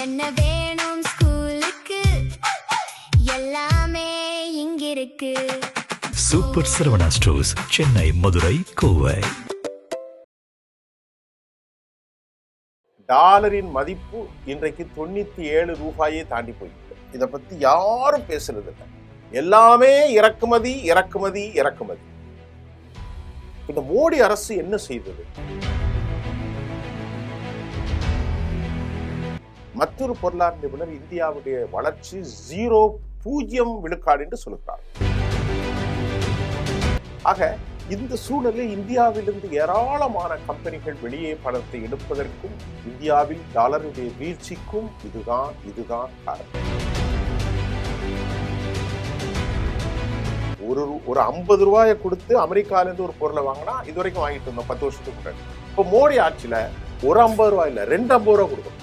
என்ன வேணும் ஸ்கூலுக்கு எல்லாமே இங்கிருக்கு. Super Saravana stores, Chennai, Madurai, Kovai. டாலரின் மதிப்பு இன்றைக்கு 97 ரூபாயை தாண்டி போயிட்டு. இதை பத்தி யாரும் பேசுறது இல்லை. எல்லாமே இறக்குமதி இறக்குமதி இறக்குமதி. இந்த மோடி அரசு என்ன செய்தது? மற்றொரு பொருளாதார நிபுணர் இந்தியாவுடைய வளர்ச்சி 0 விழுக்காடு என்று சொல்லுகிறார். ஆக இந்த சூழலில் இந்தியாவிலிருந்து ஏராளமான கம்பெனிகள் வெளியே பணத்தை எடுப்பதற்கும் இந்தியாவில் டாலருடைய வீழ்ச்சிக்கும் இதுதான் காரணம். ஒரு 50 ரூபாயை கொடுத்து அமெரிக்கால இருந்து ஒரு பொருளை வாங்கினா இது வரைக்கும் வாங்கிட்டு இருந்தோம் 10 வருஷத்துக்கு முன்னாடி. இப்போ மோடி ஆட்சியில ஒரு 50 ரூபாய் இல்ல 2 50 ரூபாய் கொடுக்கணும்.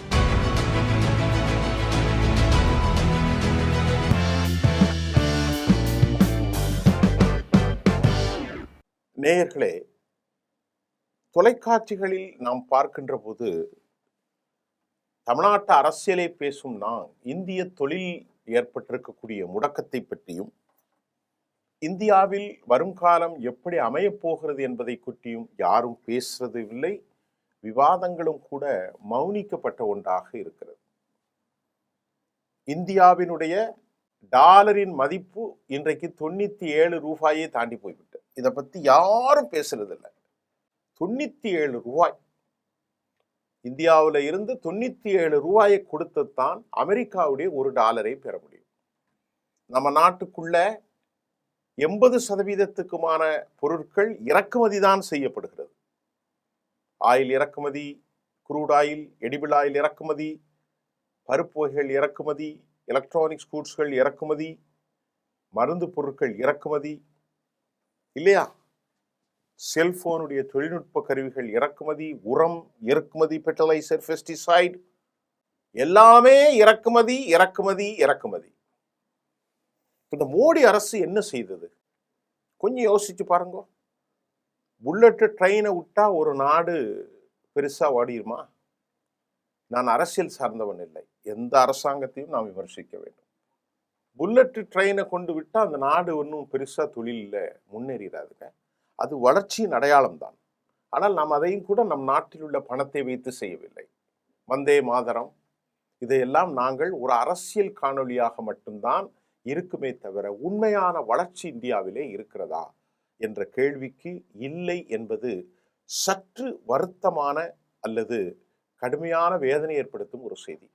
நேயர்களே, தொலைக்காட்சிகளில் நாம் பார்க்கின்ற போது தமிழ்நாட்டு அரசியலை பேசும் நாம் இந்திய தொழில் ஏற்பட்டிருக்கக்கூடிய முடக்கத்தை பற்றியும் இந்தியாவில் வரும் காலம் எப்படி அமையப் போகிறது என்பதை பற்றியும் யாரும் பேசுறது இல்லை. விவாதங்களும் கூட மௌனிக்கப்பட்ட ஒன்றாக இருக்கிறது. இந்தியாவினுடைய டாலரின் மதிப்பு இன்றைக்கு 97 ரூபாயை தாண்டி போய்விட்டு. இதை பத்தி யாரும் பேசுறது இல்லை. 97 ரூபாய். இந்தியாவில இருந்து 97 ரூபாயை கொடுத்துத்தான் அமெரிக்காவுடைய ஒரு டாலரை பெற முடியும். நம்ம நாட்டுக்குள்ள 80% பொருட்கள் இறக்குமதி தான் செய்யப்படுகிறது. ஆயில் இறக்குமதி, குரூட் ஆயில், எடிபிள் ஆயில் இறக்குமதி, பருப்பு வகைகள் இறக்குமதி, எலக்ட்ரானிக்ஸ் கூட்ஸ்கள் இறக்குமதி, மருந்து பொருட்கள் இறக்குமதி, இல்லையா? செல்போனுடைய தொழில்நுட்ப கருவிகள் இறக்குமதி, உரம் இறக்குமதி, ஃபெர்டிலைசர், பெஸ்டிசைட் எல்லாமே இறக்குமதி இறக்குமதி இறக்குமதி. இந்த மோடி அரசு என்ன செய்தது? கொஞ்சம் யோசிச்சு பாருங்க. புல்லட் ட்ரெயினை விட்டா ஒரு நாடு பெருசா ஓடிடுமா? நான் அரசியல் சார்ந்தவன் இல்லை, எந்த அரசாங்கத்தையும் நாம் விமர்சிக்க வேண்டும். புல்லட் ட்ரெயினை கொண்டு விட்டா அந்த நாடு ஒன்றும் பெருசா தொழிலில் முன்னேறாதுங்க. அது வளர்ச்சியின் அடையாளம் தான். ஆனால் நாம் அதையும் கூட நம் நாட்டில் உள்ள பணத்தை வைத்து செய்யவில்லை. வந்தே மாதரம் இதையெல்லாம் நாங்கள் ஒரு அரசியல் காணொலியாக மட்டும்தான் இருக்குமே தவிர உண்மையான வளர்ச்சி இந்தியாவிலே இருக்கிறதா என்ற கேள்விக்கு இல்லை என்பது சற்று வருத்தமான அல்லது கடுமையான வேதனை ஏற்படுத்தும் ஒரு செய்தி.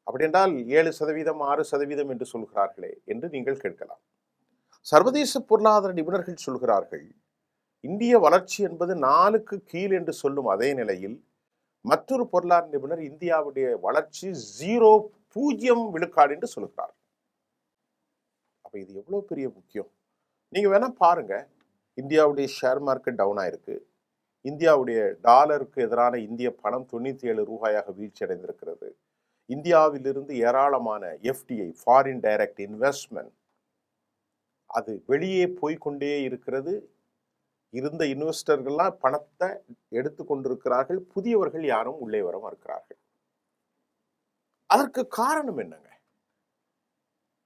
அப்படி என்றால் 7%, 6% என்று சொல்கிறார்களே என்று நீங்கள் கேட்கலாம். சர்வதேச பொருளாதார நிபுணர்கள் சொல்கிறார்கள், இந்திய வளர்ச்சி என்பது 4க்கு கீழ் என்று சொல்லும் அதே நிலையில் மற்றொரு பொருளாதார நிபுணர் இந்தியாவுடைய வளர்ச்சி 0 விழுக்காடு என்று சொல்கிறார். அப்ப இது எவ்வளவு பெரிய முக்கியம். நீங்க வேணா பாருங்க, இந்தியாவுடைய ஷேர் மார்க்கெட் டவுன் ஆயிருக்கு. இந்தியாவுடைய டாலருக்கு எதிரான இந்திய பணம் 97 ரூபாயாக வீழ்ச்சி அடைந்திருக்கிறது. இந்தியாவிலிருந்து ஏராளமான FDI, ஃபாரின் டைரக்ட் இன்வெஸ்ட்மெண்ட், அது வெளியே போய்கொண்டே இருக்கிறது. இருந்த இன்வெஸ்டர்கள்லாம் பணத்தை எடுத்து கொண்டிருக்கிறார்கள். புதியவர்கள் யாரும் உள்ளே வர மறுக்கிறார்கள். அதற்கு காரணம் என்னங்க?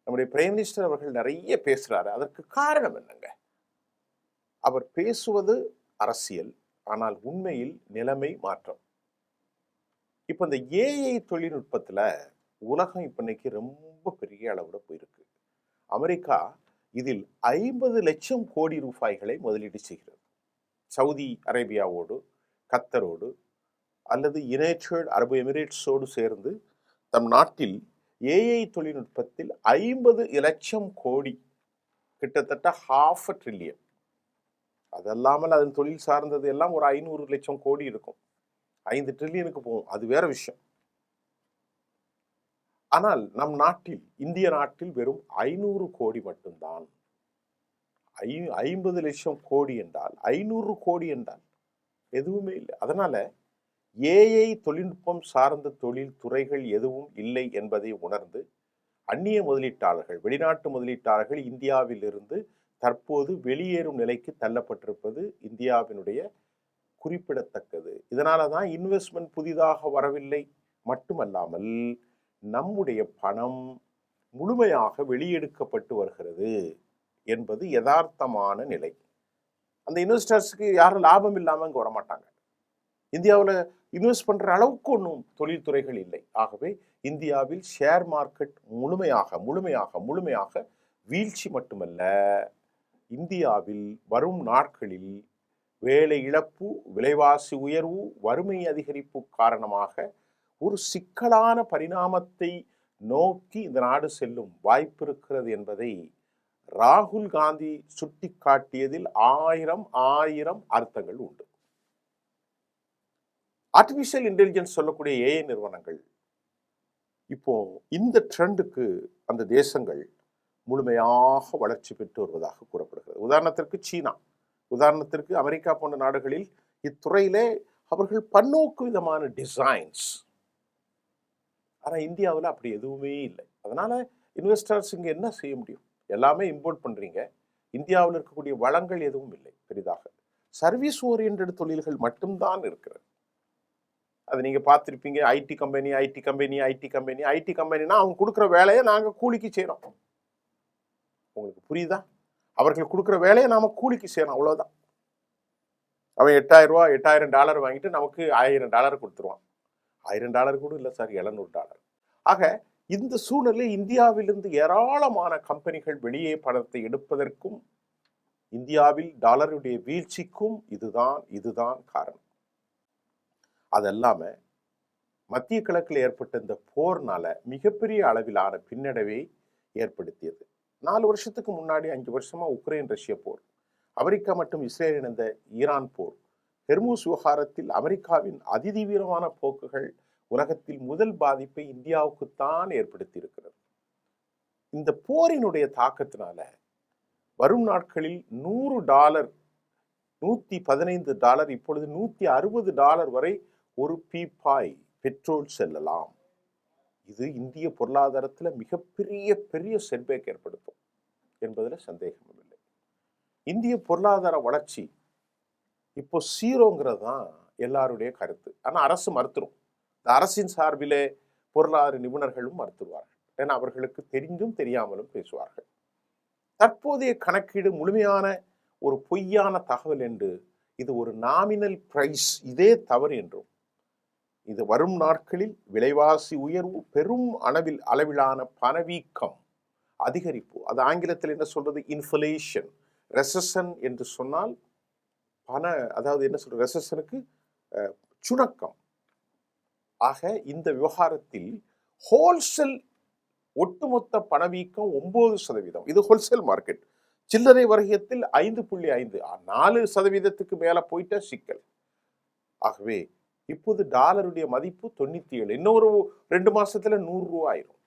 நம்முடைய பிரைம் மினிஸ்டர் அவர்கள் நிறைய பேசுறாரு. அதற்கு காரணம் என்னங்க? அவர் பேசுவது அரசியல், ஆனால் உண்மையில் நிலைமை மாற்றம். இப்ப இந்த AI தொழில்நுட்பத்துல உலகம் இப்ப இன்னைக்கு ரொம்ப பெரிய அளவுல போயிருக்கு. அமெரிக்கா இதில் 50 லட்சம் கோடி ரூபாய்களை முதலீடு செய்கிறது. சவுதி அரேபியாவோடு, கத்தரோடு அல்லது யுனைடெட் அரபு எமிரேட்ஸோடு சேர்ந்து தம் நாட்டில் AI தொழில்நுட்பத்தில் 50 லட்சம் கோடி, கிட்டத்தட்ட 0.5 ட்ரில்லியன். அதல்லாமல் அதன் தொழில் சார்ந்தது எல்லாம் ஒரு 500 லட்சம் கோடி இருக்கும். 5 ட்ரில்லியனுக்கு போகும், அது வேற விஷயம். ஆனால் நம் நாட்டில், இந்திய நாட்டில் வெறும் 500 கோடி மட்டும்தான். 50 லட்சம் கோடி என்றால் 500 கோடி என்றால் எதுவுமே இல்லை. அதனால AI தொழில்நுட்பம் சார்ந்த தொழில் துறைகள் எதுவும் இல்லை என்பதை உணர்ந்து அந்நிய முதலீட்டாளர்கள், வெளிநாட்டு முதலீட்டாளர்கள் இந்தியாவில் இருந்து தற்போது வெளியேறும் நிலைக்கு தள்ளப்பட்டிருப்பது இந்தியாவினுடைய குறிப்பிடத்தக்கது. இதனால தான் இன்வெஸ்ட்மெண்ட் புதிதாக வரவில்லை. மட்டுமல்லாமல் நம்முடைய பணம் முழுமையாக வெளியெடுக்கப்பட்டு வருகிறது என்பது யதார்த்தமான நிலை. அந்த இன்வெஸ்டர்ஸுக்கு யாரும் லாபம் இல்லாமல் இங்கே வரமாட்டாங்க. இந்தியாவில் இன்வெஸ்ட் பண்ணுற அளவுக்கு ஒன்றும் தொழில்துறைகள் இல்லை. ஆகவே இந்தியாவில் ஷேர் மார்க்கெட் முழுமையாக வீழ்ச்சி மட்டுமல்ல, இந்தியாவில் வரும் நாட்களில் வேலை இழப்பு, விலைவாசி உயர்வு, வறுமை அதிகரிப்பு காரணமாக ஒரு சிக்கலான பரிணாமத்தை நோக்கி இந்த நாடு செல்லும் வாய்ப்பு இருக்கிறது என்பதை ராகுல் காந்தி சுட்டிக்காட்டியதில் ஆயிரம் அர்த்தங்கள் உண்டு. ஆர்டிபிஷியல் இன்டெலிஜென்ஸ் சொல்லக்கூடிய ஏஐ நிறுவனங்கள் இப்போ இந்த ட்ரெண்டுக்கு அந்த தேசங்கள் முழுமையாக வளர்ச்சி பெற்று வருவதாக கூறப்படுகிறது. உதாரணத்திற்கு சீனா, உதாரணத்திற்கு அமெரிக்கா போன்ற நாடுகளில் இத்துறையிலே அவர்கள் பன்னோக்கு விதமான டிசைன்ஸ். ஆனால் இந்தியாவில் அப்படி எதுவுமே இல்லை. அதனால இன்வெஸ்டர்ஸ் இங்கே என்ன செய்ய முடியும்? எல்லாமே இம்போர்ட் பண்றீங்க. இந்தியாவில் இருக்கக்கூடிய வளங்கள் எதுவும் இல்லை பெரிதாக. சர்வீஸ் ஓரியன்ட் தொழில்கள் மட்டும்தான் இருக்கிறது. அது நீங்க பார்த்துருப்பீங்க. ஐடி கம்பெனினா அவங்க கொடுக்குற வேலையை நாங்க கூலிக்கு செய்யறோம். உங்களுக்கு புரியுதா? அவர்கள் கொடுக்குற வேலையை நாம கூலிக்கு செய்யறோம், அவ்வளவுதான். அவன் $8,000 வாங்கிட்டு நமக்கு $1000 கொடுத்துருவான். $1000 கூட இல்லை சார், $700. ஆக இந்த சூழ்நிலை இந்தியாவிலிருந்து ஏராளமான கம்பெனிகள் வெளியே பணத்தை எடுப்பதற்கும் இந்தியாவில் டாலருடைய வீழ்ச்சிக்கும் இதுதான் காரணம். அதெல்லாம மத்திய கிழக்கில் ஏற்பட்ட இந்த போர்னால மிகப்பெரிய அளவிலான பின்னடைவை ஏற்படுத்தியது. 4 வருஷத்துக்கு முன்னாடி 5 வருஷமா உக்ரைன் ரஷ்ய போர், அமெரிக்கா மற்றும் இஸ்ரேல் இணைந்த ஈரான் போர், ஹெர்மூஸ் விவகாரத்தில் அமெரிக்காவின் அதிதீவிரமான போக்குகள் உலகத்தில் முதல் பாதிப்பை இந்தியாவுக்குத்தான் ஏற்படுத்தி இருக்கிறது. இந்த போரினுடைய தாக்கத்தினால வரும் நாட்களில் $100, $115, இப்பொழுது $160 வரை ஒரு பீப்பாய் பெட்ரோல் செல்லலாம். இது இந்திய பொருளாதாரத்தில் மிகப்பெரிய செட்பேக் ஏற்படுத்தும் என்பதில் சந்தேகமும் இல்லை. இந்திய பொருளாதார வளர்ச்சி இப்போ 0ங்கிறது தான் எல்லாருடைய கருத்து. ஆனால் அரசு மறுத்துரும். இந்த அரசின் சார்பிலே பொருளாதார நிபுணர்களும் மறுத்துருவார்கள். ஏன்னா அவர்களுக்கு தெரிந்தும் தெரியாமலும் பேசுவார்கள். தற்போதைய கணக்கீடு முழுமையான ஒரு பொய்யான தகவல் என்று, இது ஒரு நாமினல் பிரைஸ், இதே தவறு என்றும், இது வரும் நாட்களில் விலைவாசி உயர்வு, பெரும் அளவிலான பணவீக்கம், அதிகரிப்பு, அது ஆங்கிலத்தில் என்ன சொல்றது, இன்ஃப்ளேஷன், ரெசஷன் என்று சொன்னால் அதாவது என்ன சொல்றது, ரெசஷனுக்கு சுணக்கம். ஆக இந்த விவகாரத்தில் ஹோல்சேல் ஒட்டுமொத்த பணவீக்கம் 9%. இது ஹோல்சேல் மார்க்கெட். சில்லறை வர்த்தகத்தில் 5.5, 4% மேல போயிட்ட சிக்கல். ஆகவே இப்போது டாலருடைய மதிப்பு 97, இன்னொரு 2 மாசத்துல $100 ஆயிரும்.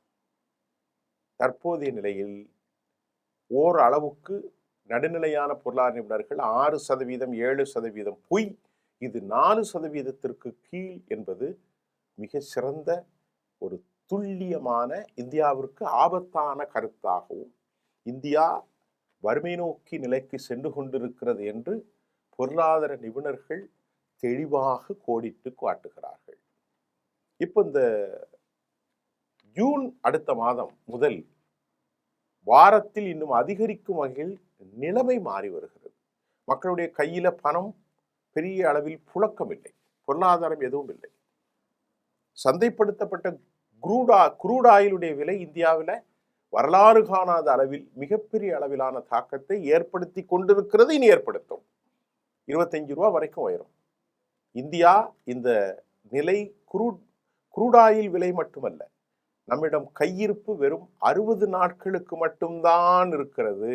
தற்போதைய நிலையில் ஓரளவுக்கு நடுநிலையான பொருளாதார நிபுணர்கள் 6%, 7% பொய், இது 4%க்கு கீழ் என்பது மிக சிறந்த ஒரு துல்லியமான இந்தியாவிற்கு ஆபத்தான கருத்தாகவும், இந்தியா வறுமை நோக்கி நிலைக்கு சென்று கொண்டிருக்கிறது என்று பொருளாதார நிபுணர்கள் தெளிவாக கோடிட்டு காட்டுகிறார்கள். இப்போ இந்த ஜூன் அடுத்த மாதம் முதல் வாரத்தில் இன்னும் அதிகரிக்கும் வகையில் நிலைமை மாறி வருகிறது. மக்களுடைய கையில பணம் பெரிய அளவில் புழக்கம் இல்லை, பொருளாதாரம் எதுவும் இல்லை. சந்தைப்படுத்தப்பட்ட குரூட் ஆயிலுடைய விலை இந்தியாவில் வரலாறு காணாத அளவில் மிகப்பெரிய அளவிலான தாக்கத்தை ஏற்படுத்தி கொண்டிருக்கிறது. இனி ஏற்படுத்தும். $25 வரைக்கும் உயரும். இந்தியா இந்த நிலை குரூட் ஆயில் விலை மட்டுமல்ல, நம்மிடம் கையிருப்பு வெறும் 60 நாட்களுக்கு மட்டும்தான் இருக்கிறது.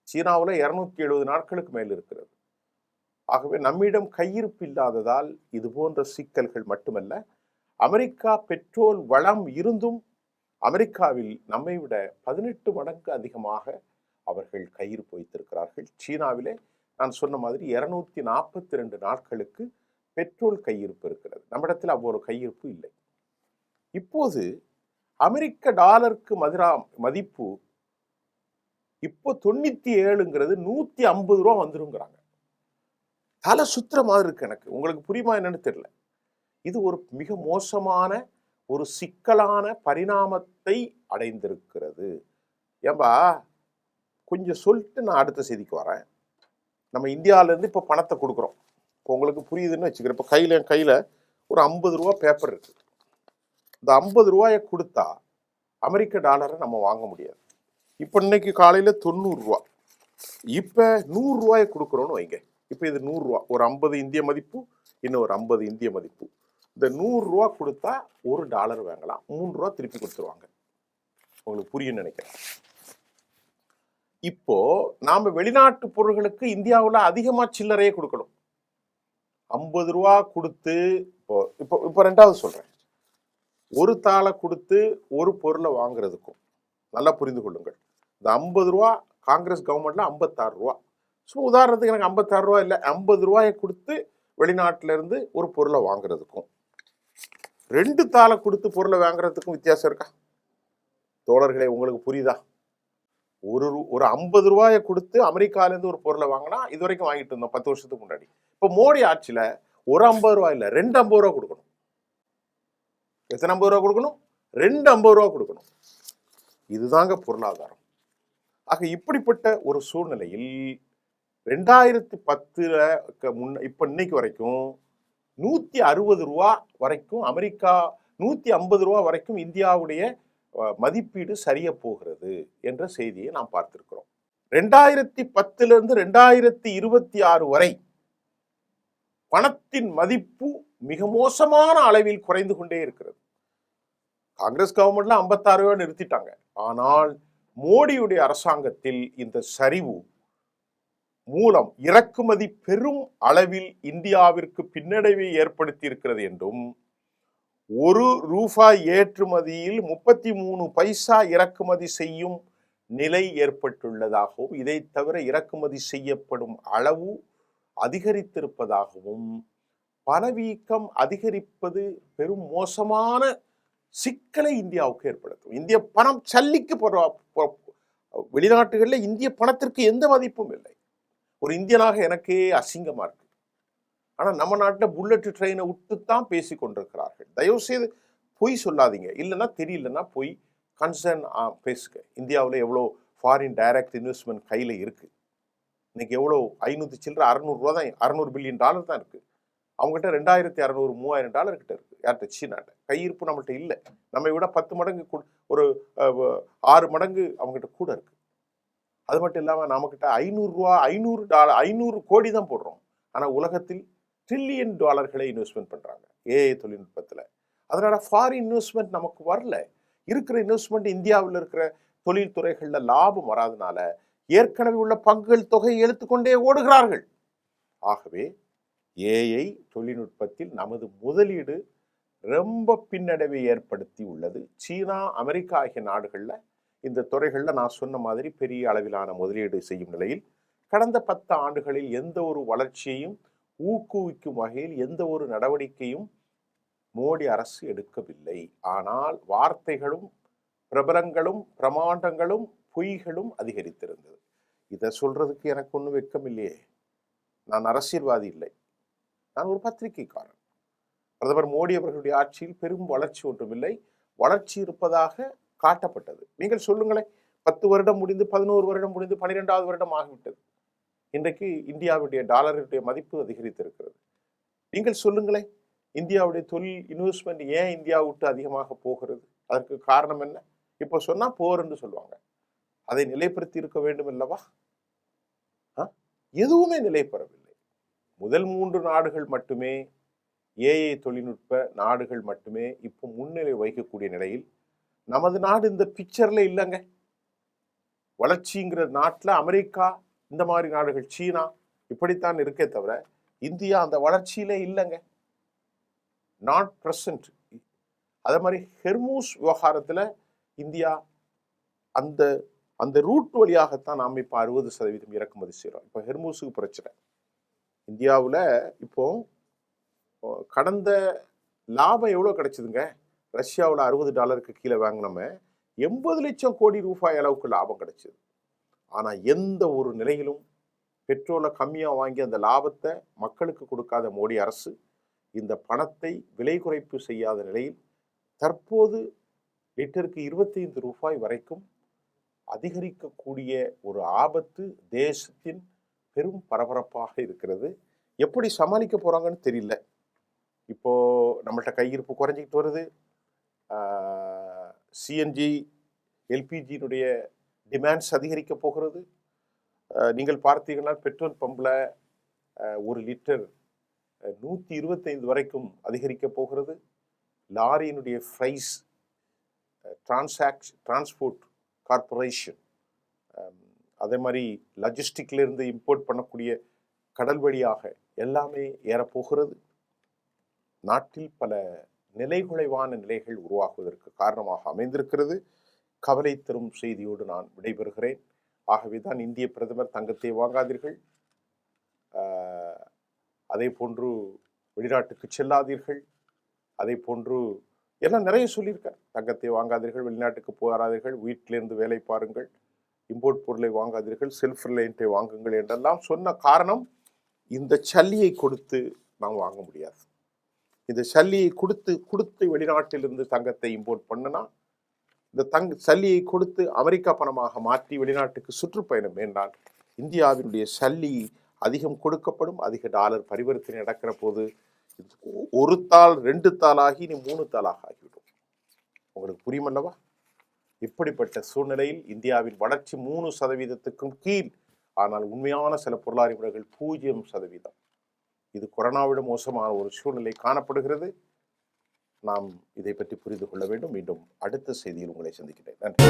சீனாவில் 270 நாட்களுக்கு மேல் இருக்கிறது. ஆகவே நம்மிடம் கையிருப்பு இல்லாததால் இது போன்ற சிக்கல்கள் மட்டுமல்ல, அமெரிக்கா பெட்ரோல் வளம் இருந்தும் அமெரிக்காவில் நம்மை விட 18 மடங்கு அதிகமாக அவர்கள் கையிருப்பு வைத்திருக்கிறார்கள். சீனாவிலே நான் சொன்ன மாதிரி 242 நாட்களுக்கு பெட்ரோல் கையிருப்பு இருக்கிறது. நம்மிடத்தில் அவ்வொரு கையிருப்பு இல்லை. இப்போது அமெரிக்க டாலருக்கு மதிப்பு இப்போ 97ங்கிறது $150 வந்துருங்கிறாங்க. தலை சுத்துற மாதிரி இருக்கு எனக்கு. உங்களுக்கு புரியுமா என்னன்னு தெரியல. இது ஒரு மிக மோசமான ஒரு சிக்கலான பரிணாமத்தை அடைந்திருக்கிறது. ஏன்பா கொஞ்சம் சொல்லிட்டு நான் அடுத்த செய்திக்கு வரேன். நம்ம இந்தியாவிலேருந்து இப்போ பணத்தை கொடுக்குறோம். இப்போ உங்களுக்கு புரியுதுன்னு வச்சுக்கிறேன். இப்போ கையில் ஒரு 50 ரூபா பேப்பர் இருக்குது. இந்த 50 ரூபாயை கொடுத்தா அமெரிக்க டாலரை நம்ம வாங்க முடியாது. இப்போ இன்னைக்கு காலையில் 90 ரூபா, இப்போ 100 ரூபாயை கொடுக்குறோன்னு வைங்க. இப்போ இது 100 ரூபா, ஒரு 50 இந்திய மதிப்பு, இன்னும் ஒரு 50 இந்திய மதிப்பு. இந்த 100 ரூபா கொடுத்தா $1 வாங்கலாம். 3 ரூபா திருப்பி கொடுத்துருவாங்க. உங்களுக்கு புரியும் நினைக்கிறேன். இப்போ நாம வெளிநாட்டு பொருள்களுக்கு இந்தியாவில் அதிகமா சில்லறையே கொடுக்கணும். 50 ரூபா கொடுத்து இப்போ ரெண்டாவது சொல்றேன், ஒரு தாளை கொடுத்து ஒரு பொருளை வாங்குறதுக்கும் நல்லா புரிந்து கொள்ளுங்கள். இந்த 50 ரூபா காங்கிரஸ் கவர்மெண்ட்ல 56 ரூபா. ஸோ உதாரணத்துக்கு எனக்கு 56 ரூபா இல்லை, 50 ரூபாயை கொடுத்து வெளிநாட்டில இருந்து ஒரு பொருளை வாங்குறதுக்கும் 2 தாளை கொடுத்து பொருளை வாங்குறதுக்கும் வித்தியாசம் இருக்கா? தோழர்களே, உங்களுக்கு புரியுதா? ஒரு 50 ரூபாயை கொடுத்து அமெரிக்காலேருந்து ஒரு பொருளை வாங்கினா இது வரைக்கும் வாங்கிட்டு இருந்தோம் 10 வருஷத்துக்கு முன்னாடி. இப்போ மோடி ஆட்சியில் ஒரு 50 ரூபா இல்லை, 2 50 ரூபா கொடுக்கணும். எத்தனை 50 ரூபா கொடுக்கணும்? 2 50 ரூபா கொடுக்கணும். இதுதாங்க பொருளாதாரம். ஆக இப்படிப்பட்ட ஒரு சூழ்நிலையில் 2010 இப்போ இன்னைக்கு வரைக்கும் 160 ரூபா வரைக்கும் அமெரிக்கா, 150 ரூபா வரைக்கும் இந்தியாவுடைய மதிப்பீடு சரிய போகிறது என்ற செய்தியை நாம் பார்த்திருக்கிறோம். 2010 2026 வரை பணத்தின் மதிப்பு மிக மோசமான அளவில் குறைந்து கொண்டே இருக்கிறது. காங்கிரஸ் கவர்மெண்ட்ல 56 ரூபாய் நிறுத்திட்டாங்க. ஆனால் மோடியுடைய அரசாங்கத்தில் இந்த சரிவு மூலம் இறக்குமதி பெரும் அளவில் இந்தியாவிற்கு பின்னடைவை ஏற்படுத்தி இருக்கிறது என்றும், ஒரு ரூபாய் ஏற்றுமதியில் 33 பைசா இறக்குமதி செய்யும் நிலை ஏற்பட்டுள்ளதாகவும், இதை தவிர இறக்குமதி செய்யப்படும் அளவு அதிகரித்திருப்பதாகவும், பணவீக்கம் அதிகரிப்பது பெரும் மோசமான சிக்கலை இந்தியாவுக்கு ஏற்படுத்தும். இந்திய பணம் சல்லிக்கு வெளிநாட்டுகளில் இந்திய பணத்திற்கு எந்த மதிப்பும் இல்லை. ஒரு இந்தியனாக எனக்கே அசிங்கமா இருக்கு. ஆனால் நம்ம நாட்டில் புல்லட் ட்ரெயினை விட்டுத்தான் பேசி கொண்டிருக்கிறார்கள். தயவு செய்து பொய் சொல்லாதீங்க. இல்லைன்னா தெரியலன்னா போய் கன்சர்ன் பேசுங்க. இந்தியாவில் எவ்வளோ ஃபாரின் டைரக்ட் இன்வெஸ்ட்மெண்ட் கையில் இருக்குது. இன்னைக்கு எவ்வளோ 500 சில்லற 600 ரூபா தான், $600 பில்லியன் தான் இருக்குது. அவங்ககிட்ட 2600 $3000 கிட்ட இருக்குது. யார்கிட்ட? சீனாட்ட. கையிருப்பு நம்மகிட்ட இல்லை. நம்ம விட 10 மடங்கு, ஒரு 6 மடங்கு அவங்ககிட்ட கூட இருக்கு. அது மட்டும் இல்லாமல் நம்மகிட்ட $500 கோடி தான் போடுறோம். ஆனால் உலகத்தில் $1 trillion இன்வெஸ்ட்மெண்ட் பண்றாங்க ஏஐ தொழில்நுட்பத்தில். அதனால ஃபாரின் இன்வெஸ்ட்மெண்ட் நமக்கு வரல. இருக்கிற இன்வெஸ்ட்மெண்ட் இந்தியாவில் இருக்கிற தொழில் துறைகளில் லாபம் வராதனால ஏற்கனவே உள்ள பங்குகள் தொகையை எடுத்துக்கொண்டே ஓடுகிறார்கள். ஆகவே ஏஐ தொழில்நுட்பத்தில் நமது முதலீடு ரொம்ப பின்னடைவை ஏற்படுத்தி உள்ளது. சீனா, அமெரிக்கா ஆகிய நாடுகளில் இந்த துறைகளில் நான் சொன்ன மாதிரி பெரிய அளவிலான முதலீடு செய்யும் நிலையில் கடந்த 10 ஆண்டுகளில் எந்த ஒரு வளர்ச்சியையும் ஊக்குவிக்கும் வகையில் எந்த ஒரு நடவடிக்கையும் மோடி அரசு எடுக்கவில்லை. ஆனால் வார்த்தைகளும் பிரபலங்களும் பிரமாண்டங்களும் பொய்களும் அதிகரித்திருந்தது. இதை சொல்றதுக்கு எனக்கு ஒன்றும் வெட்கம் இல்லையே. நான் அரசியல்வாதி இல்லை, நான் ஒரு பத்திரிகைக்காரன். பிரதமர் மோடி அவர்களுடைய ஆட்சியில் பெரும் வளர்ச்சி ஒன்றுமில்லை. வளர்ச்சி இருப்பதாக காட்டப்பட்டது. நீங்கள் சொல்லுங்களேன், 10 வருடம் முடிந்து 11 வருடம் முடிந்து 12வது வருடம் ஆகிவிட்டது. இன்றைக்கு இந்தியாவுடைய டாலருடைய மதிப்பு அதிகரித்திருக்கிறது. நீங்கள் சொல்லுங்களேன், இந்தியாவுடைய தொழில் இன்வெஸ்ட்மெண்ட் ஏன் இந்தியா விட்டு அதிகமாக போகிறது? அதற்கு காரணம் என்ன? இப்போ சொன்னா போர் என்று சொல்லுவாங்க. அதை நிலைப்படுத்தி இருக்க வேண்டும் அல்லவா? எதுவுமே நிலை பெறவில்லை. முதல் 3 நாடுகள் மட்டுமே, ஏஐ தொழில்நுட்ப நாடுகள் மட்டுமே இப்போ முன்னிலை வகிக்கக்கூடிய நிலையில் நமது நாடு இந்த பிக்சர்ல இல்லைங்க. வளர்ச்சிங்கிற நாட்டில் அமெரிக்கா, இந்த மாதிரி நாடுகள், சீனா இப்படித்தான் இருக்கே தவிர இந்தியா அந்த வளர்ச்சியிலே இல்லைங்க. Not present. அதே மாதிரி ஹெர்மூஸ் விவகாரத்தில் இந்தியா அந்த அந்த ரூட் வழியாகத்தான் நாம் இப்போ 60% இறக்குமதி செய்கிறோம். இப்போ ஹெர்மூஸுக்கு பிரச்சனை. இந்தியாவில் இப்போ கடந்த லாபம் எவ்வளோ கிடைச்சதுங்க? ரஷ்யாவில் $60 கீழே வாங்கினோமே 80 லட்சம் கோடி ரூபாய் அளவுக்கு லாபம் கிடைச்சது. ஆனால் எந்த ஒரு நிலையிலும் பெட்ரோலை கம்மியாக வாங்கி அந்த லாபத்தை மக்களுக்கு கொடுக்காத மோடி அரசு இந்த பணத்தை விலை குறைப்பு செய்யாத நிலையில் தற்போது லிட்டருக்கு 25 ரூபாய் வரைக்கும் அதிகரிக்கக்கூடிய ஒரு ஆபத்து தேசத்தின் பெரும் பரபரப்பாக இருக்கிறது. எப்படி சமாளிக்க போறாங்கன்னு தெரியல. இப்போ நம்மள்ட்ட கையிருப்பு குறைஞ்சிக்கிட்டு வருது. சிஎன்ஜி எல்பிஜியினுடைய டிமாண்ட்ஸ் அதிகரிக்க போகிறது. நீங்கள் பார்த்தீங்கன்னா பெட்ரோல் பம்பில் 1 லிட்டர் 125 வரைக்கும் அதிகரிக்க போகிறது. லாரியினுடைய ஃப்ரைஸ் டிரான்ஸ்போர்ட் கார்பரேஷன், அதே மாதிரி லாஜிஸ்டிக்லேருந்து இம்போர்ட் பண்ணக்கூடிய கடல் வழியாக எல்லாமே ஏறப்போகிறது. நாட்டில் பல நிலைகுலைவான நிலைகள் உருவாகுவதற்கு காரணமாக அமைந்திருக்கிறது. கவலை தரும் செய்தியோடு நான் விடைபெறுகிறேன். ஆகவே தான் இந்திய பிரதமர் தங்கத்தை வாங்காதீர்கள், அதே போன்று வெளிநாட்டுக்கு செல்லாதீர்கள், அதே போன்று எல்லாம் நிறைய சொல்லியிருக்கார். தங்கத்தை வாங்காதீர்கள், வெளிநாட்டுக்கு போகாதீர்கள், வீட்டிலிருந்து வேலை பாருங்கள், இம்போர்ட் பொருளை வாங்காதீர்கள், செல்ஃப் ரிலையண்ட்டை வாங்குங்கள் என்றெல்லாம் சொன்ன காரணம், இந்த சல்லியை கொடுத்து நாம் வாங்க முடியாது. இந்த சல்லியை கொடுத்து வெளிநாட்டிலிருந்து தங்கத்தை இம்போர்ட் பண்ணினா, இந்த சல்லியை கொடுத்து அமெரிக்கா பணமாக மாற்றி வெளிநாட்டுக்கு சுற்றுப்பயணம் என்றால் இந்தியாவினுடைய சல்லி அதிகம் கொடுக்கப்படும். அதிக டாலர் பரிவர்த்தனை நடக்கிற போது 1 தாள் 2 தாளாகி இனி 3 தாளாக ஆகிவிடும். உங்களுக்கு புரியுமல்லவா? இப்படிப்பட்ட சூழ்நிலையில் இந்தியாவின் வளர்ச்சி 3% கீழ், ஆனால் உண்மையான சில பொருளாதார முறைகள் 0%. இது கொரோனாவிட மோசமான ஒரு சூழ்நிலை காணப்படுகிறது. நாம் இதை பற்றி புரிந்து கொள்ள வேண்டும். மீண்டும் அடுத்த செய்தியில் உங்களை சந்திக்கிறேன். நன்றி.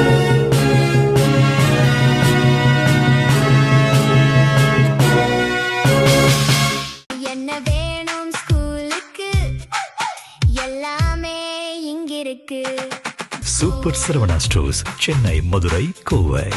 என்ன வேணும் ஸ்கூலுக்கு, எல்லாமே இங்கிருக்கு. Super Saravana stores, Chennai, Madurai, Kovai.